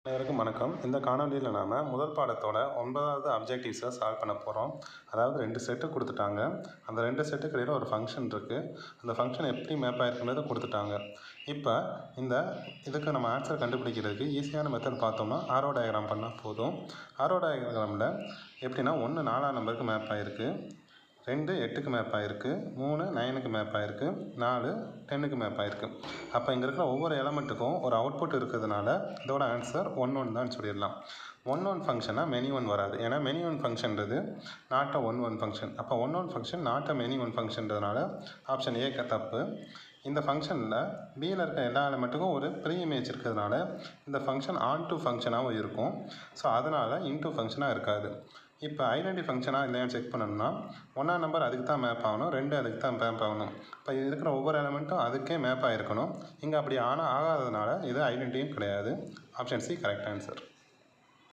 அனைவருக்கும் வணக்கம். இந்த காணொலியில் நாம் முதல் பாடத்தோட 9வது அப்ஜெக்டிவ்ஸை சால்வ் பண்ண போகிறோம். அதாவது 2 செட்டு கொடுத்துட்டாங்க. அந்த 2 செட்டுக்கு இடையில் ஒரு ஃபங்க்ஷன் இருக்குது. அந்த ஃபங்க்ஷன் எப்படி மேப் ஆகிருக்குன்றதை கொடுத்துட்டாங்க. இப்போ இதுக்கு நம்ம ஆன்சர் கண்டுபிடிக்கிறதுக்கு ஈஸியான மெத்தட் பார்த்தோம்னா ஆரோ டயக்ராம் பண்ணால் போதும். ஆரோ டயக்ராமில் எப்படின்னா 1 4ஆம் நம்பருக்கு மேப் ஆகிருக்கு, 2 8க்கு மேப் ஆகிருக்கு, 3 9க்கு மேப் ஆகிருக்கு, 4 10க்கு மேப் ஆகிருக்கு. அப்போ இங்கே இருக்கிற ஒவ்வொரு எலமெண்ட்டுக்கும் ஒரு அவுட்புட் இருக்கிறதுனால இதோட ஆன்சர் 1 1 தான் சொல்லிடலாம். 1 1 ஃபங்க்ஷனாக மெனி ஒன் வராது. ஏன்னா மெனி ஒன் ஃபங்க்ஷன்றது நாட் அ 1 1 ஃபங்க்ஷன். அப்போ 1 1 function not a many one ஃபங்க்ஷன்றதுனால ஆப்ஷன் ஏ தப்பு. இந்த ஃபங்க்ஷனில் பியில் இருக்க எல்லா எலமெண்ட்டுக்கும் ஒரு ப்ரீ இமேஜ் இருக்கிறதுனால இந்த ஃபங்க்ஷன் ஆன் டு ஃபங்க்ஷனாகவும் இருக்கும். ஸோ அதனால் இன்டூ ஃபங்க்ஷனாக இருக்காது. இப்போ ஐடென்டி ஃபங்க்ஷனாக இல்லையான்னு செக் பண்ணணும்னா 1ஆம் நம்பர் அதுக்கு தான் மேப் ஆகணும், 2 அதுக்கு தான் மேப் ஆகணும். இப்போ இருக்கிற ஒவ்வொரு எலமெண்ட்டும் அதுக்கே மேப் ஆகிருக்கணும். இங்கே அப்படி ஆகாததுனால இது ஐடென்டியும் கிடையாது. Option C correct answer.